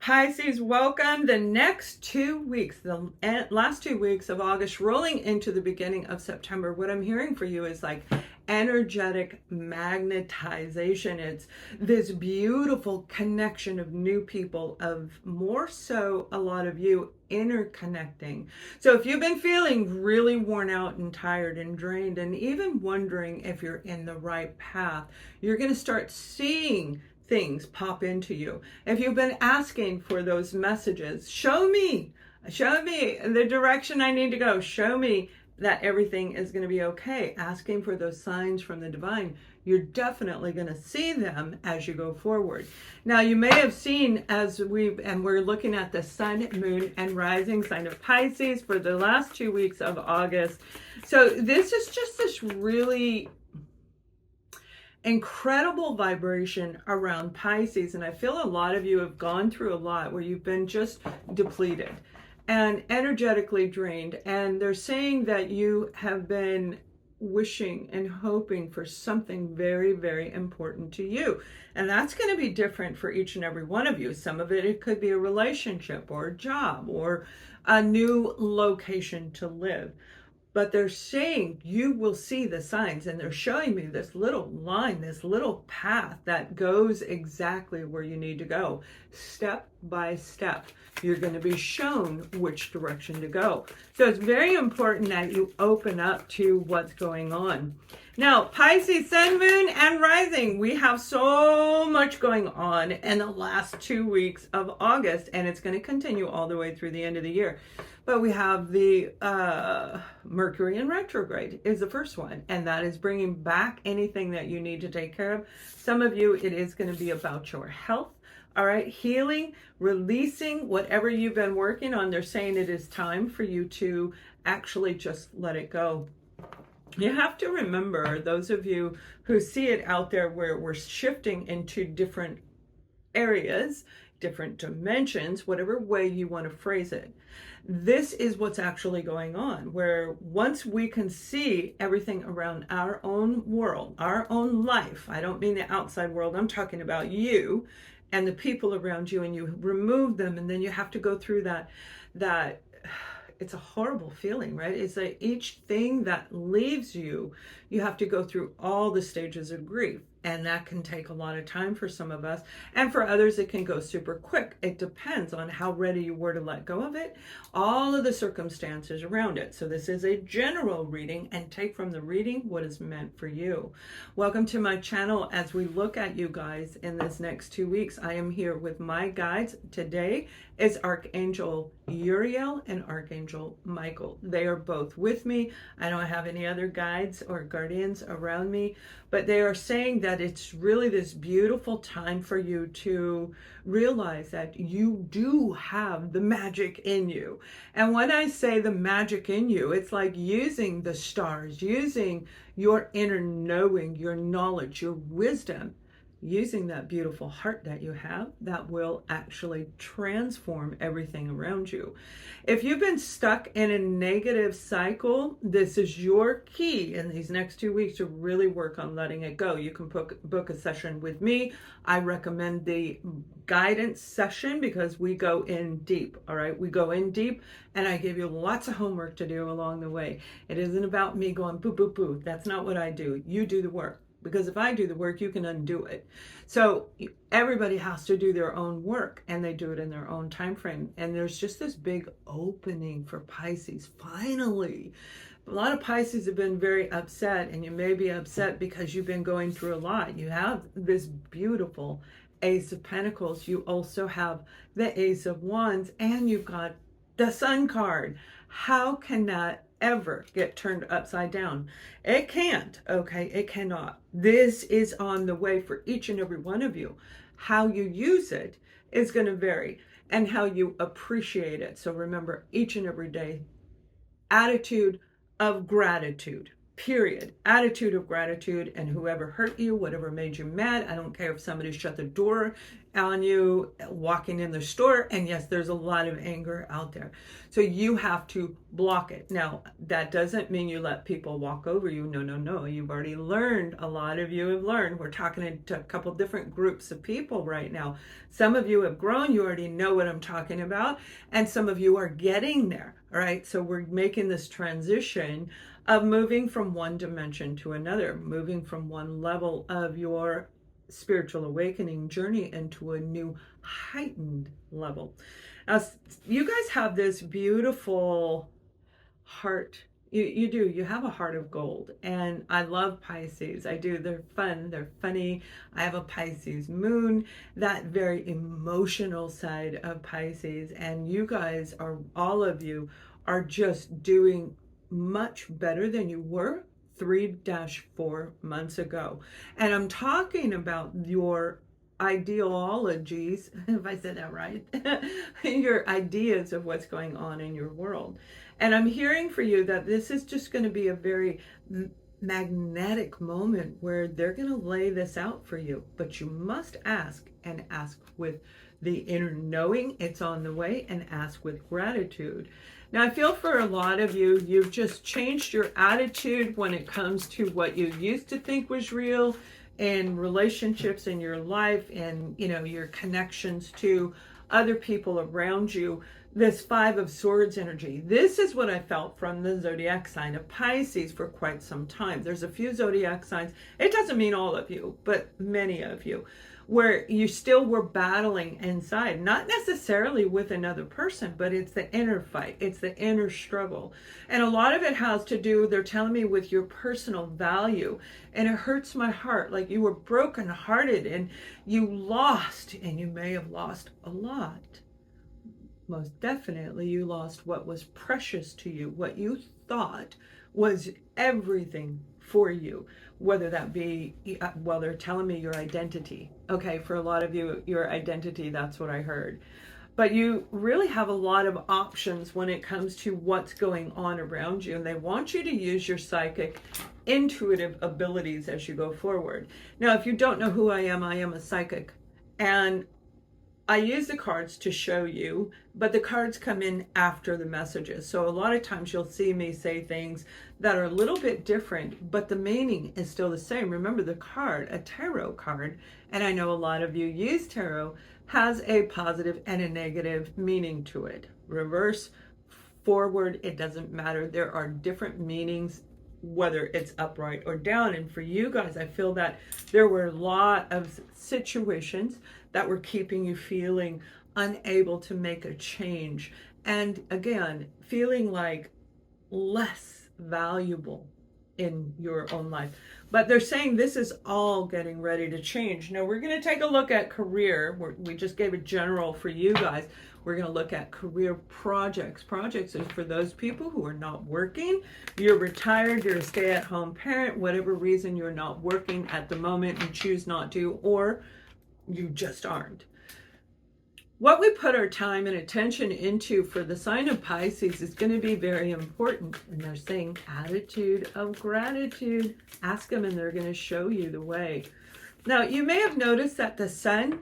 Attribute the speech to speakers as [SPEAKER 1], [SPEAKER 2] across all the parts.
[SPEAKER 1] Pisces, welcome. The next 2 weeks, the last 2 weeks of August, rolling into the beginning of September, what I'm hearing for you is like energetic magnetization. It's this beautiful connection of new people, of more so a lot of you interconnecting. So if you've been feeling really worn out and tired and drained and even wondering if you're in the right path, you're going to start seeing things pop into you. If you've been asking for those messages, show me the direction I need to go, show me that everything is going to be okay, asking for those signs from the divine, you're definitely going to see them as you go forward. Now, you may have seen we're looking at the sun, moon, and rising sign of Pisces for the last 2 weeks of August. So this is just this really incredible vibration around Pisces, and I feel a lot of you have gone through a lot where you've been just depleted and energetically drained, and they're saying that you have been wishing and hoping for something very, very important to you, and that's going to be different for each and every one of you. Some of it could be a relationship or a job or a new location to live. But they're saying you will see the signs, and they're showing me this little line, this little path that goes exactly where you need to go. Step by step, you're going to be shown which direction to go. So it's very important that you open up to what's going on. Now, Pisces, sun, moon, and rising. We have so much going on in the last 2 weeks of August, and it's going to continue all the way through the end of the year. But we have the Mercury in retrograde is the first one, and that is bringing back anything that you need to take care of. Some of you, it is going to be about your health. All right, healing, releasing whatever you've been working on. They're saying it is time for you to actually just let it go. You have to remember, those of you who see it out there, where we're shifting into different areas, different dimensions, whatever way you want to phrase it. This is what's actually going on, where once we can see everything around our own world, our own life, I don't mean the outside world, I'm talking about you and the people around you, and you remove them, and then you have to go through that it's a horrible feeling, right? It's like each thing that leaves you, you have to go through all the stages of grief. And that can take a lot of time for some of us. And for others, it can go super quick. It depends on how ready you were to let go of it, all of the circumstances around it. So this is a general reading, and take from the reading what is meant for you. Welcome to my channel. As we look at you guys in this next 2 weeks, I am here with my guides. Today is Archangel Uriel and Archangel Michael. They are both with me. I don't have any other guides or guardians around me, but they are saying that it's really this beautiful time for you to realize that you do have the magic in you. And when I say the magic in you, it's like using the stars, using your inner knowing, your knowledge, your wisdom, using that beautiful heart that you have that will actually transform everything around you. If you've been stuck in a negative cycle, this is your key in these next 2 weeks to really work on letting it go. You can book a session with me. I recommend the guidance session because we go in deep. All right, we go in deep, and I give you lots of homework to do along the way. It isn't about me going boo boo boo. That's not what I do. You do the work. Because if I do the work, you can undo it. So everybody has to do their own work, and they do it in their own time frame. And there's just this big opening for Pisces. Finally, a lot of Pisces have been very upset, and you may be upset because you've been going through a lot. You have this beautiful Ace of Pentacles. You also have the Ace of Wands, and you've got the Sun card. How can that ever get turned upside down? It can't, okay? It cannot. This is on the way for each and every one of you. How you use it is going to vary, and how you appreciate it. So remember, each and every day, attitude of gratitude. Period. Attitude of gratitude. And whoever hurt you, whatever made you mad, I don't care if somebody shut the door on you walking in the store, and yes, there's a lot of anger out there. So you have to block it. Now, that doesn't mean you let people walk over you. No, no, no. You've already learned. A lot of you have learned. We're talking to a couple different groups of people right now. Some of you have grown. You already know what I'm talking about. And some of you are getting there. All right. So we're making this transition of moving from one dimension to another, moving from one level of your spiritual awakening journey into a new heightened level. Now, you guys have this beautiful heart. You do. You have a heart of gold. And I love Pisces. I do. They're fun. They're funny. I have a Pisces moon, that very emotional side of Pisces. And you guys are, all of you are just doing much better than you were 3-4 months ago. And I'm talking about your ideologies, if I said that right, your ideas of what's going on in your world. And I'm hearing for you that this is just going to be a very magnetic moment where they're going to lay this out for you. But you must ask, and ask with the inner knowing it's on the way, and ask with gratitude. Now, I feel for a lot of you, you've just changed your attitude when it comes to what you used to think was real in relationships in your life, and your connections to other people around you. This 5 of Swords energy. This is what I felt from the zodiac sign of Pisces for quite some time. There's a few zodiac signs. It doesn't mean all of you, but many of you, where you still were battling inside, not necessarily with another person, but it's the inner fight, it's the inner struggle. And a lot of it has to do, they're telling me, with your personal value. And it hurts my heart, like you were brokenhearted and you lost, and you may have lost a lot. Most definitely you lost what was precious to you, what you thought was everything for you, whether that be, well, they're telling me your identity. Okay, for a lot of you, your identity, that's what I heard. But you really have a lot of options when it comes to what's going on around you, and they want you to use your psychic intuitive abilities as you go forward. Now, if you don't know who I am a psychic, and I use the cards to show you, but the cards come in after the messages. So a lot of times you'll see me say things that are a little bit different, but the meaning is still the same. Remember, the card, a tarot card, and I know a lot of you use tarot, has a positive and a negative meaning to it. Reverse, forward, it doesn't matter. There are different meanings, whether it's upright or down. And for you guys, I feel that there were a lot of situations that were keeping you feeling unable to make a change. And again, feeling like less valuable in your own life. But they're saying this is all getting ready to change. Now, we're going to take a look at career. We just gave a general for you guys. We're going to look at career projects. Projects is for those people who are not working. You're retired, you're a stay-at-home parent, whatever reason you're not working at the moment and choose not to, or you just aren't. What we put our time and attention into for the sign of Pisces is going to be very important. And they're saying attitude of gratitude. Ask them and they're going to show you the way. Now, you may have noticed that the sun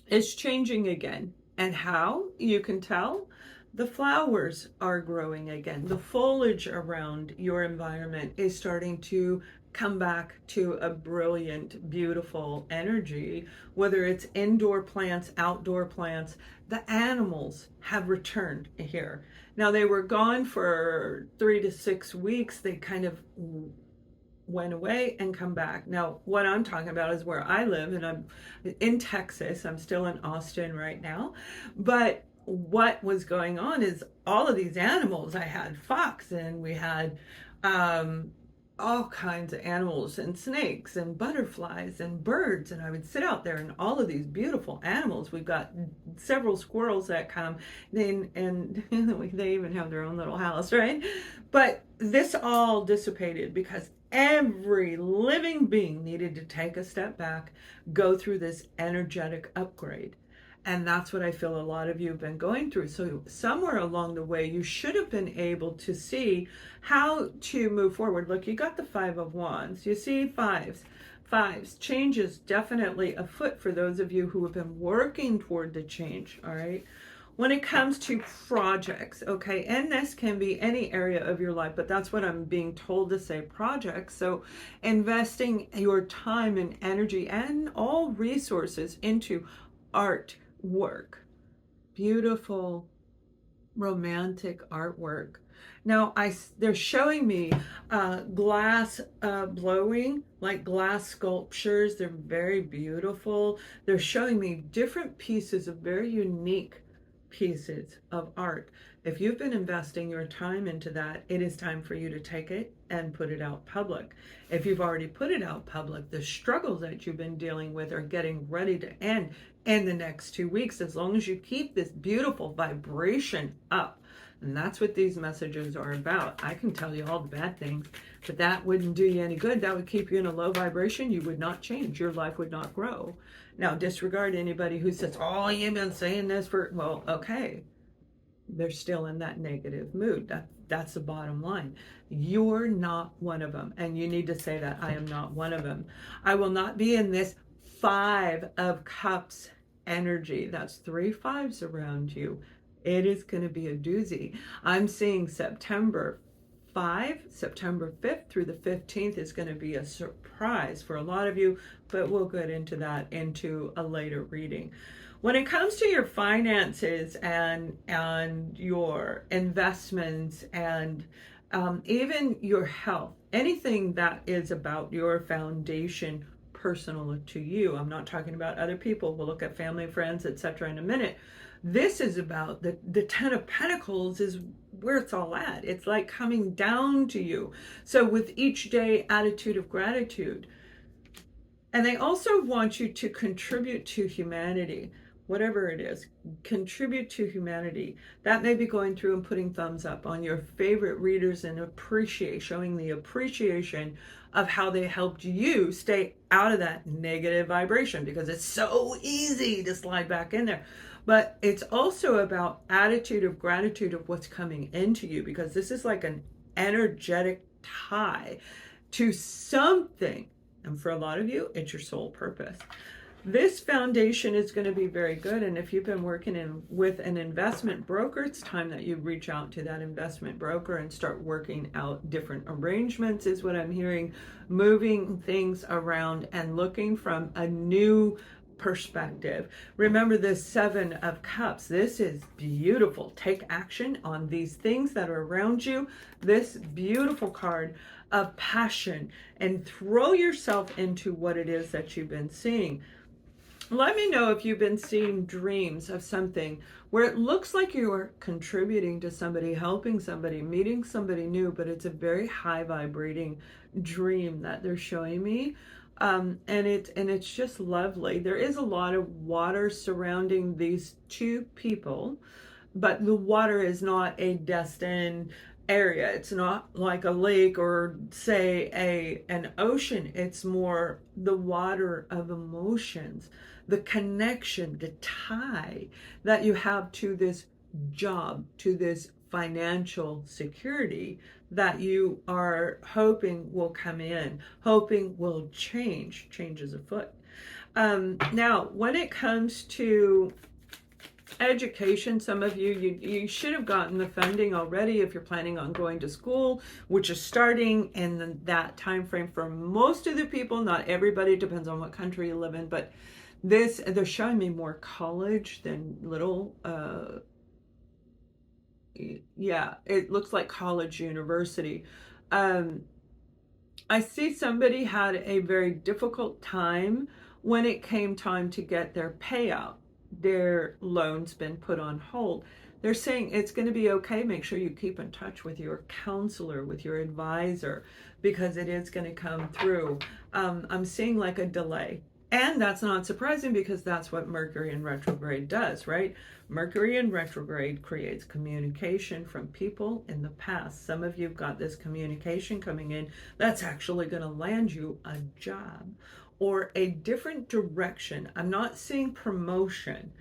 [SPEAKER 1] is changing again. And how? You can tell. The flowers are growing again. The foliage around your environment is starting to come back to a brilliant, beautiful energy, whether it's indoor plants, outdoor plants. The animals have returned here. Now, they were gone for 3 to 6 weeks. They kind of went away and come back. Now, what I'm talking about is where I live, and I'm in Texas. I'm still in Austin right now. But what was going on is all of these animals, I had fox, and we had all kinds of animals, and snakes and butterflies and birds, and I would sit out there and all of these beautiful animals. We've got several squirrels that come and they even have their own little house, right? But this all dissipated because every living being needed to take a step back, go through this energetic upgrade. And that's what I feel a lot of you have been going through. So somewhere along the way, you should have been able to see how to move forward. Look, you got the 5 of Wands. You see fives. Fives, change is definitely afoot for those of you who have been working toward the change, all right? When it comes to projects, okay, and this can be any area of your life, but that's what I'm being told to say, projects. So investing your time and energy and all resources into art work, beautiful romantic artwork. Now they're showing me glass blowing, like glass sculptures. They're very beautiful. They're showing me different pieces of very unique pieces of art. If you've been investing your time into that, it is time for you to take it and put it out public. If you've already put it out public, the struggles that you've been dealing with are getting ready to end in the next 2 weeks, as long as you keep this beautiful vibration up. And that's what these messages are about. I can tell you all the bad things, but that wouldn't do you any good. That would keep you in a low vibration. You would not change. Your life would not grow. Now, disregard anybody who says, oh, you've been saying this for, well, okay. They're still in that negative mood. That's the bottom line. You're not one of them. And you need to say that I am not one of them. I will not be in this 5 of Cups energy. That's 3 5s around you. It is going to be a doozy. I'm seeing September 5th through the 15th is going to be a surprise for a lot of you, but we'll get into that into a later reading. When it comes to your finances and your investments and even your health, anything that is about your foundation personal to you. I'm not talking about other people. We'll look at family, friends, etc. in a minute. This is about the 10 of Pentacles is where it's all at. It's like coming down to you. So with each day, attitude of gratitude. And they also want you to contribute to humanity. Whatever it is, contribute to humanity. That may be going through and putting thumbs up on your favorite readers and showing the appreciation of how they helped you stay out of that negative vibration, because it's so easy to slide back in there. But it's also about attitude of gratitude of what's coming into you, because this is like an energetic tie to something. And for a lot of you, it's your soul purpose. This foundation is going to be very good. And if you've been working with an investment broker, it's time that you reach out to that investment broker and start working out different arrangements, is what I'm hearing. Moving things around and looking from a new perspective. Remember the 7 of Cups. This is beautiful. Take action on these things that are around you. This beautiful card of passion, and throw yourself into what it is that you've been seeing. Let me know if you've been seeing dreams of something where it looks like you're contributing to somebody, helping somebody, meeting somebody new, but it's a very high vibrating dream that they're showing me. And it's just lovely. There is a lot of water surrounding these 2 people, but the water is not a destined area. It's not like a lake or say an ocean. It's more the water of emotions, the connection, the tie that you have to this job, to this financial security that you are hoping will come in, hoping will change is afoot. Now, when it comes to education, some of you should have gotten the funding already if you're planning on going to school, which is starting in that time frame for most of the people. Not everybody, depends on what country you live in, but they're showing me more college than little yeah, it looks like college, university. I see somebody had a very difficult time when it came time to get their payout. Their loan's been put on hold. They're saying it's going to be okay. Make sure you keep in touch with your counselor, with your advisor, because it is going to come through. I'm seeing like a delay. And that's not surprising, because that's what Mercury in retrograde does, right? Mercury in retrograde creates communication from people in the past. Some of you've got this communication coming in that's actually going to land you a job or a different direction. I'm not seeing promotion.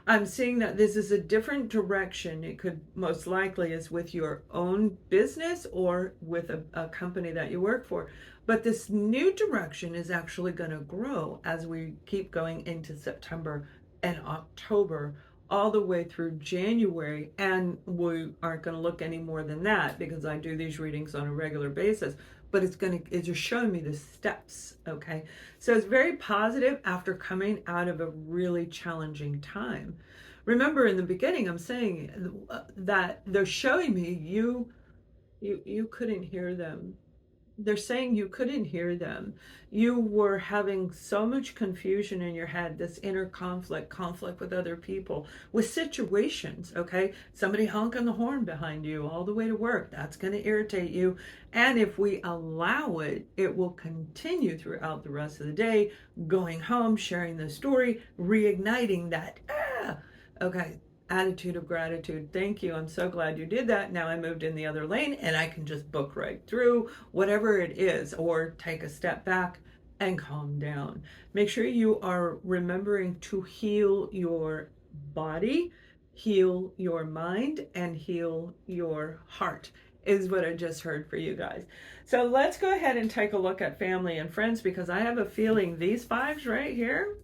[SPEAKER 1] I'm seeing that this is a different direction. It could most likely is with your own business or with a company that you work for. But this new direction is actually going to grow as we keep going into September and October, all the way through January. And we aren't going to look any more than that because I do these readings on a regular basis. But it's just showing me the steps, okay? So it's very positive after coming out of a really challenging time. Remember in the beginning, I'm saying that they're showing me you couldn't hear them. They're saying you couldn't hear them. You were having so much confusion in your head, this inner conflict with other people, with situations, okay? Somebody honking the horn behind you all the way to work. That's going to irritate you. And if we allow it, it will continue throughout the rest of the day, going home, sharing the story, reigniting that, okay, attitude of gratitude. Thank you. I'm so glad you did that. Now I moved in the other lane and I can just book right through whatever it is, or take a step back and calm down. Make sure you are remembering to heal your body, heal your mind, and heal your heart is what I just heard for you guys. So let's go ahead and take a look at family and friends, because I have a feeling these fives right here,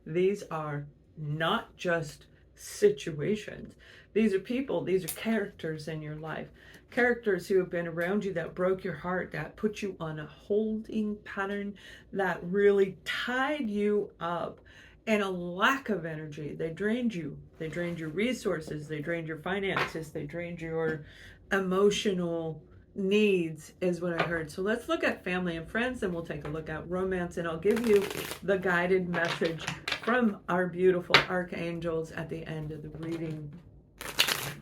[SPEAKER 1] these are not just situations. These are people, these are characters in your life. Characters who have been around you that broke your heart, that put you on a holding pattern, that really tied you up in a lack of energy. They drained you. They drained your resources. They drained your finances. They drained your emotional needs, is what I heard. So let's look at family and friends, and we'll take a look at romance, and I'll give you the guided message from our beautiful archangels at the end of the reading.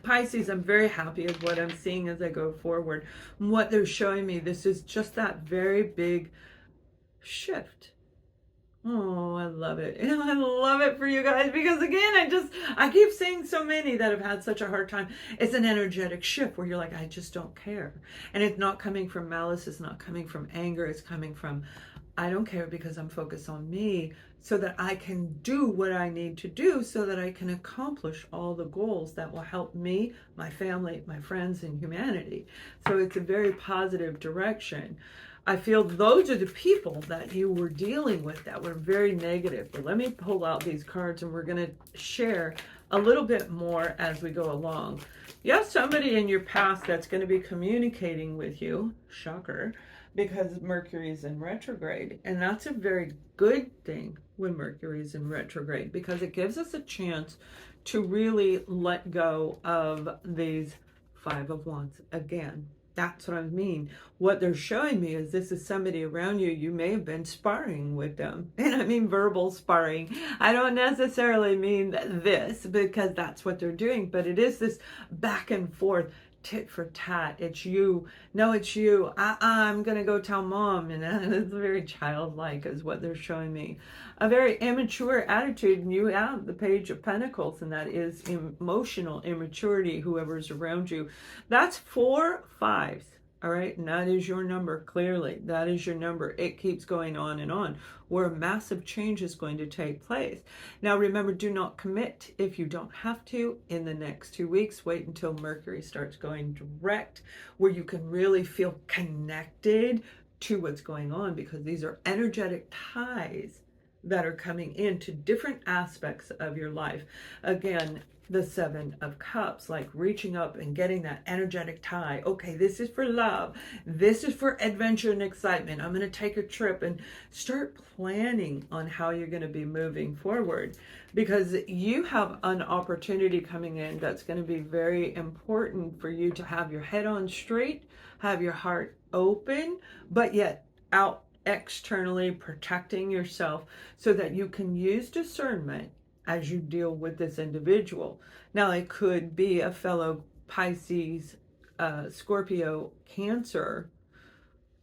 [SPEAKER 1] Pisces, I'm very happy with what I'm seeing as I go forward. What they're showing me, this is just that very big shift. Oh, I love it. And I love it for you guys, because again, I keep seeing so many that have had such a hard time. It's an energetic shift where you're like, I just don't care. And it's not coming from malice. It's not coming from anger. It's coming from, I don't care, because I'm focused on me, so that I can do what I need to do, so that I can accomplish all the goals that will help me, my family, my friends, and humanity. So it's a very positive direction. I feel those are the people that you were dealing with that were very negative. But let me pull out these cards, and we're going to share a little bit more as we go along. You have somebody in your past that's going to be communicating with you, shocker, because Mercury is in retrograde. And that's a very good thing when Mercury is in retrograde, because it gives us a chance to really let go of these Five of Wands again. That's what I mean. What they're showing me is this is somebody around you. You may have been sparring with them. And I mean verbal sparring. I don't necessarily mean this, because that's what they're doing. But it is this back and forth, tit for tat. It's you. No, it's you. I'm going to go tell mom. And it's very childlike is what they're showing me. A very immature attitude. And you have the Page of Pentacles, and that is emotional immaturity, whoever's around you. That's 4 5s. All right. And that is your number. Clearly, that is your number. It keeps going on, where a massive change is going to take place. Now, remember, do not commit if you don't have to in the next 2 weeks. Wait until Mercury starts going direct, where you can really feel connected to what's going on, because these are energetic ties that are coming into different aspects of your life. Again, the Seven of Cups, like reaching up and getting that energetic tie. Okay, this is for love. This is for adventure and excitement. I'm going to take a trip, and start planning on how you're going to be moving forward, because you have an opportunity coming in that's going to be very important for you to have your head on straight, have your heart open, but yet out externally protecting yourself, so that you can use discernment as you deal with this individual. Now, it could be a fellow Pisces, Scorpio, Cancer,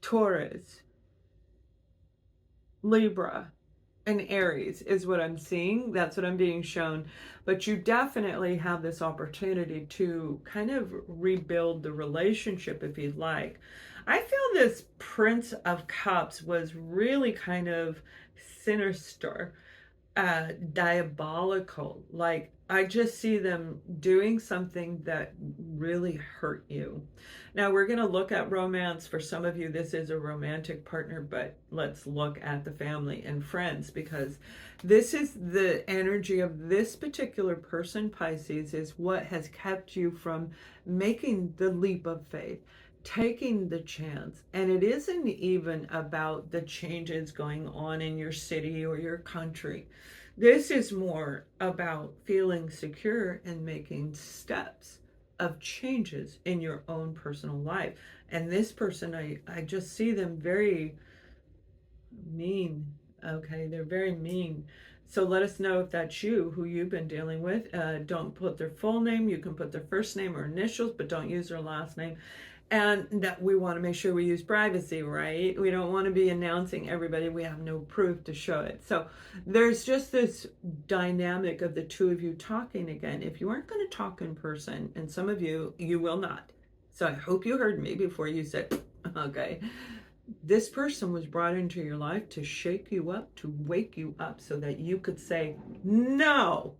[SPEAKER 1] Taurus, Libra, and Aries is what I'm seeing. That's what I'm being shown. But you definitely have this opportunity to kind of rebuild the relationship if you'd like. I feel this Prince of Cups was really kind of sinister. diabolical. Like, I just see them doing something that really hurt you. Now, we're going to look at romance. For some of you, this is a romantic partner, but let's look at the family and friends, because this is the energy of this particular person, Pisces, is what has kept you from making the leap of faith, taking the chance. And it isn't even about the changes going on in your city or your country. This is more about feeling secure and making steps of changes in your own personal life. And this person, I just see them very mean. Okay, they're very mean. So let us know if that's you, who you've been dealing with. Don't put their full name. You can put their first name or initials, but don't use their last name. And that we want to make sure we use privacy, right? We don't want to be announcing everybody. We have no proof to show it. So there's just this dynamic of the two of you talking again. If you aren't going to talk in person, and some of you, you will not. So I hope you heard me before you said, okay. This person was brought into your life to shake you up, to wake you up so that you could say no.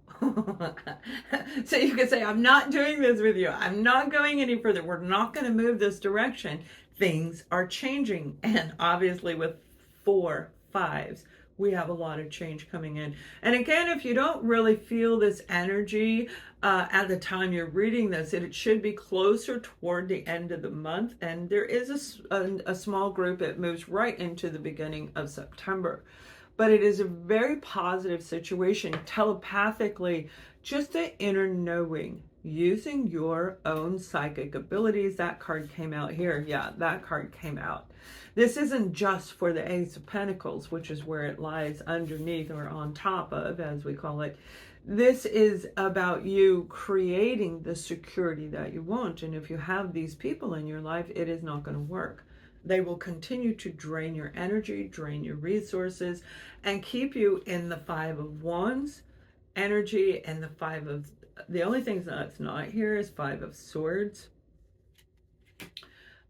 [SPEAKER 1] So you could say, I'm not doing this with you. I'm not going any further. We're not going to move this direction. Things are changing. And obviously with 4 5s, we have a lot of change coming in. And again, if you don't really feel this energy at the time you're reading this, it should be closer toward the end of the month. And there is a small group. It moves right into the beginning of September. But it is a very positive situation telepathically, just the inner knowing, using your own psychic abilities. That card came out here. Yeah, that card came out. This isn't just for the Ace of Pentacles, which is where it lies underneath or on top of, as we call it. This is about you creating the security that you want. And if you have these people in your life, it is not going to work. They will continue to drain your energy, drain your resources, and keep you in the 5 of Wands energy and the 5 of... The only thing that's not here is 5 of Swords.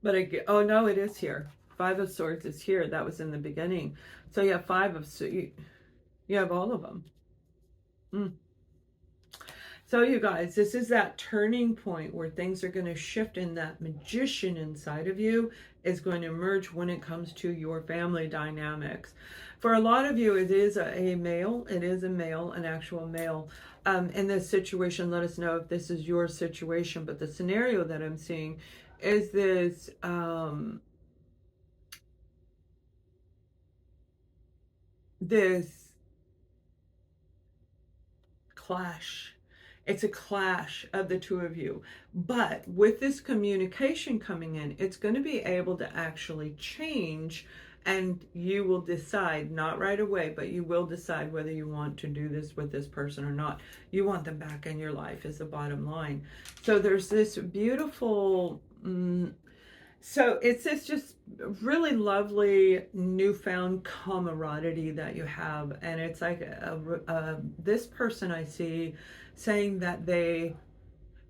[SPEAKER 1] But oh no, it is here. 5 of Swords is here. That was in the beginning. So you have 5 of... You have all of them. So you guys, this is that turning point where things are going to shift, and that magician inside of you is going to emerge when it comes to your family dynamics. For a lot of you, it is a male. It is a male, an actual male. In this situation, let us know if this is your situation. But the scenario that I'm seeing is this... this clash. It's a clash of the two of you. But with this communication coming in, it's going to be able to actually change, and you will decide, not right away, but you will decide whether you want to do this with this person or not. You want them back in your life is the bottom line. So there's this beautiful... So it's this just really lovely newfound camaraderie that you have. And it's like this person I see saying that they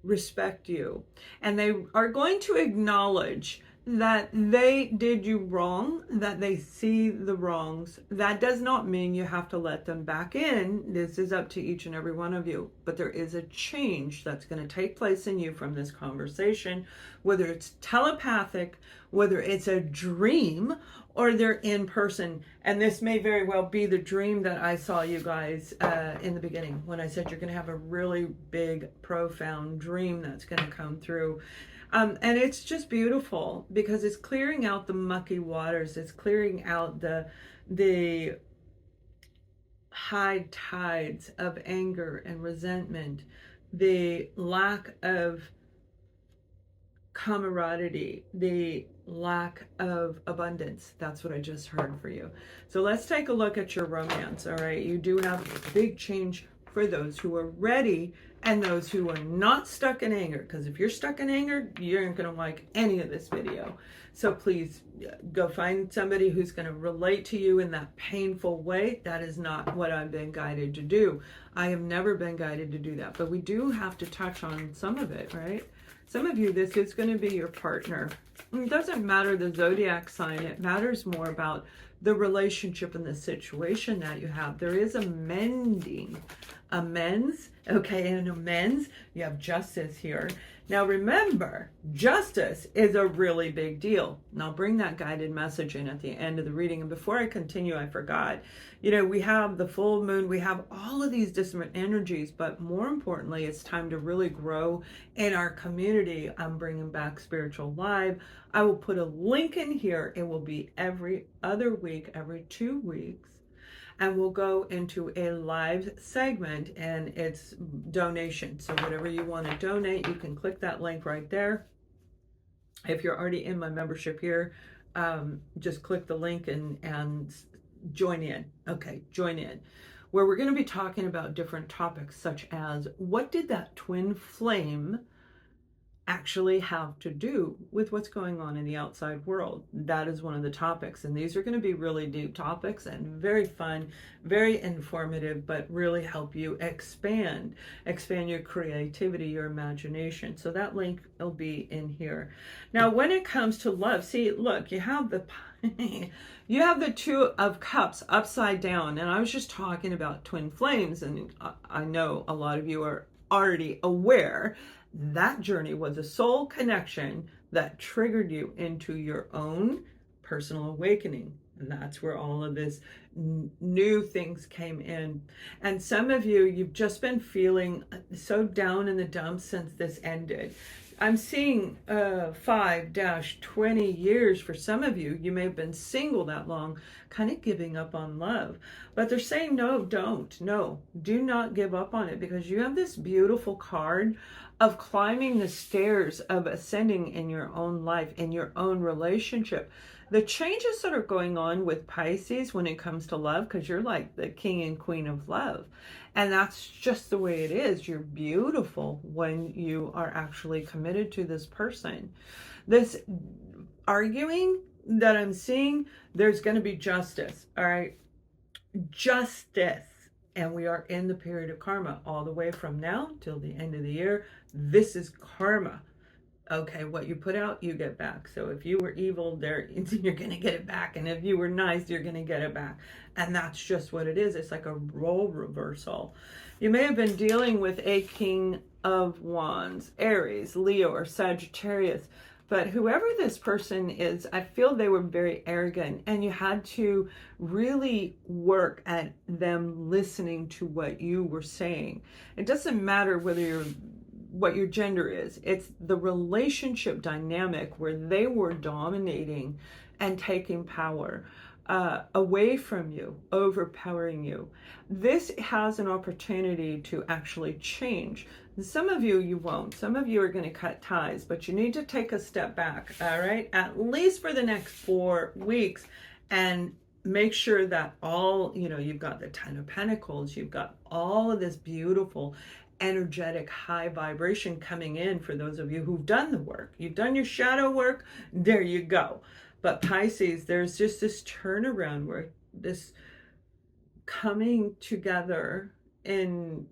[SPEAKER 1] respect you. And they are going to acknowledge that they did you wrong, that they see the wrongs. That does not mean you have to let them back in. This is up to each and every one of you. But there is a change that's going to take place in you from this conversation, whether it's telepathic, whether it's a dream, or they're in person. And this may very well be the dream that I saw you guys in the beginning, when I said you're going to have a really big, profound dream that's going to come through. And it's just beautiful because it's clearing out the mucky waters. It's clearing out the high tides of anger and resentment, the lack of camaraderie, the lack of abundance. That's what I just heard for you. So let's take a look at your romance. All right. You do have a big change for those who are ready and those who are not stuck in anger. Because if you're stuck in anger, you aren't going to like any of this video. So please go find somebody who's going to relate to you in that painful way. That is not what I've been guided to do. I have never been guided to do that. But we do have to touch on some of it, right? Some of you, this is going to be your partner. It doesn't matter the zodiac sign. It matters more about the relationship and the situation that you have. There is a mending, amends, okay, and amends. You have justice here. Now remember, justice is a really big deal. And I'll bring that guided message in at the end of the reading. And before I continue, I forgot, we have the full moon, we have all of these different energies, but more importantly, it's time to really grow in our community. I'm bringing back Spiritual Live. I will put a link in here. It will be every other week, every 2 weeks. And we'll go into a live segment, and it's donation. So whatever you want to donate, you can click that link right there. If you're already in my membership here, just click the link and join in. Okay, join in. Where we're going to be talking about different topics, such as what did that twin flame actually have to do with what's going on in the outside world? That is one of the topics, and these are going to be really deep topics and very fun, very informative, but really help you expand your creativity, your imagination. So that link will be in here. Now when it comes to love, see, look, you have the you have the Two of Cups upside down, and I was just talking about twin flames, and I know a lot of you are already aware that journey was a soul connection that triggered you into your own personal awakening. And that's where all of this new things came in. And some of you, you've just been feeling so down in the dumps since this ended. I'm seeing 5-20 years for some of you. You may have been single that long, kind of giving up on love. But they're saying, no, don't. No, do not give up on it, because you have this beautiful card of climbing the stairs of ascending in your own life, in your own relationship. The changes that are going on with Pisces when it comes to love, because you're like the king and queen of love. And that's just the way it is. You're beautiful when you are actually committed to this person. This arguing that I'm seeing, there's going to be justice. All right. Justice. And we are in the period of karma all the way from now till the end of the year. This is karma. Okay, what you put out, you get back. So if you were evil, you're going to get it back. And if you were nice, you're going to get it back. And that's just what it is. It's like a role reversal. You may have been dealing with a King of Wands, Aries, Leo, or Sagittarius. But whoever this person is, I feel they were very arrogant, and you had to really work at them listening to what you were saying. It doesn't matter what your gender is. It's the relationship dynamic where they were dominating and taking power away from you, overpowering you. This has an opportunity to actually change. Some of you, you won't. Some of you are going to cut ties, but you need to take a step back, all right? At least for the next 4 weeks, and make sure that you've got the Ten of Pentacles, you've got all of this beautiful energetic high vibration coming in for those of you who've done the work. You've done your shadow work, there you go. But Pisces, there's just this turnaround where this coming together in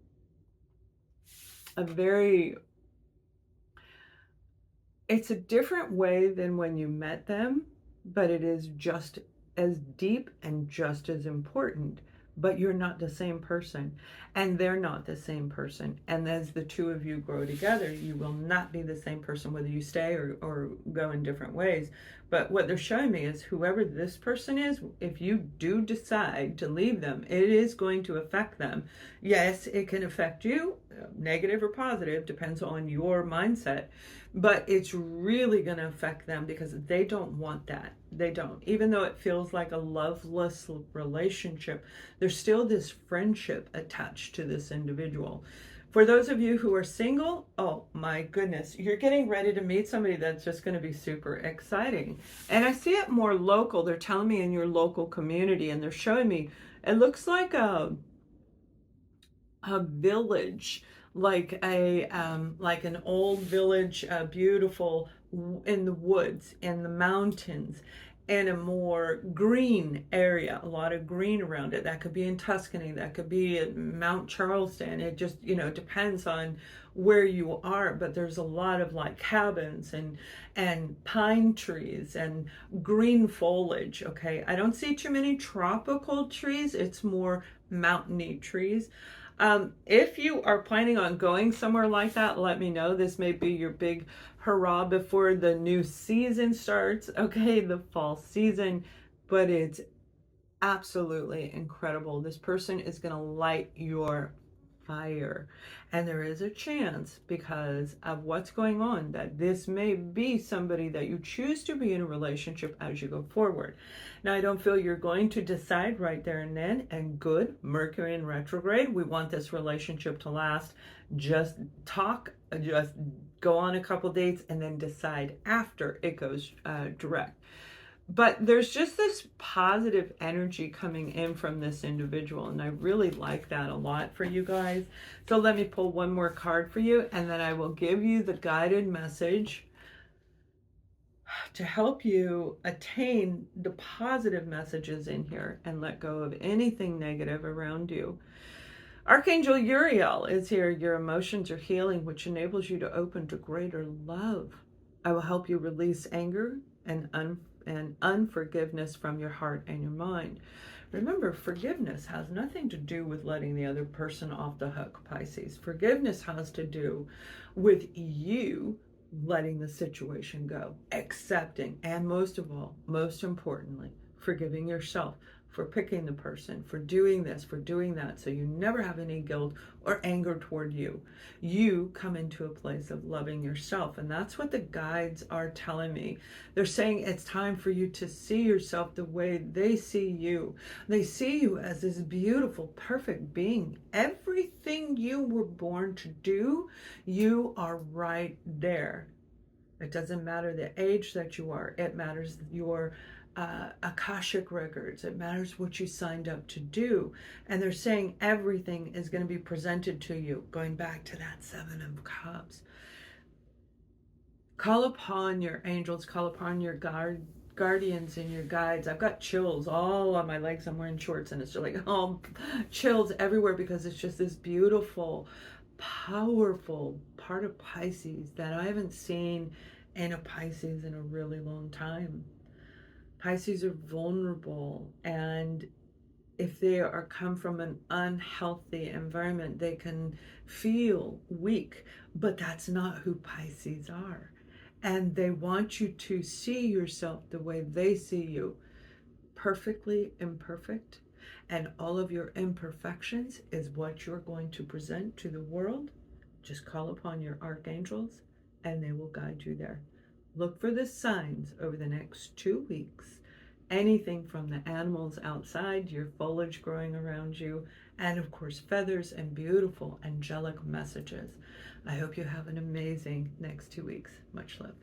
[SPEAKER 1] it's a different way than when you met them, but it is just as deep and just as important. But you're not the same person, and they're not the same person. And as the two of you grow together, you will not be the same person, whether you stay or go in different ways. But what they're showing me is whoever this person is, if you do decide to leave them, it is going to affect them. Yes, it can affect you, negative or positive, depends on your mindset. But it's really going to affect them because they don't want that. They don't. Even though it feels like a loveless relationship, there's still this friendship attached to this individual. For those of you who are single, oh my goodness, you're getting ready to meet somebody that's just going to be super exciting. And I see it more local. They're telling me in your local community, and they're showing me, it looks like a village, like an old village, beautiful, in the woods, in the mountains. in a more green area, a lot of green around it. That could be in Tuscany, that could be at Mount Charleston. It just, depends on where you are, but there's a lot of like cabins and pine trees and green foliage. Okay, I don't see too many tropical trees. It's more mountainy trees. If you are planning on going somewhere like that, let me know. This may be your big hurrah before the new season starts, okay, the fall season, but it's absolutely incredible. This person is going to light your fire. And there is a chance, because of what's going on, that this may be somebody that you choose to be in a relationship as you go forward. Now, I don't feel you're going to decide right there and then, and good, Mercury in retrograde, we want this relationship to last. Just talk, just go on a couple dates, and then decide after it goes direct. But there's just this positive energy coming in from this individual, and I really like that a lot for you guys. So let me pull one more card for you, and then I will give you the guided message to help you attain the positive messages in here and let go of anything negative around you. Archangel Uriel is here. Your emotions are healing, which enables you to open to greater love. I will help you release anger and unforgiveness from your heart and your mind. Remember, forgiveness has nothing to do with letting the other person off the hook, Pisces. Forgiveness has to do with you letting the situation go, accepting, and most of all, most importantly, forgiving yourself for picking the person, for doing this, for doing that, so you never have any guilt or anger toward you. You come into a place of loving yourself, and that's what the guides are telling me. They're saying it's time for you to see yourself the way they see you. They see you as this beautiful, perfect being. Everything you were born to do, you are right there. It doesn't matter the age that you are. It matters your Akashic records. It matters what you signed up to do. And they're saying everything is going to be presented to you, going back to that Seven of Cups. Call upon your angels, call upon your guardians and your guides. I've got chills all on my legs. I'm wearing shorts, and it's just like, oh, chills everywhere, because it's just this beautiful, powerful part of Pisces that I haven't seen in a Pisces in a really long time. Pisces are vulnerable, and if they are come from an unhealthy environment, they can feel weak, but that's not who Pisces are. And they want you to see yourself the way they see you, perfectly imperfect, and all of your imperfections is what you're going to present to the world. Just call upon your archangels and they will guide you there. Look for the signs over the next 2 weeks. Anything from the animals outside, your foliage growing around you, and of course feathers and beautiful angelic messages. I hope you have an amazing next 2 weeks. Much love.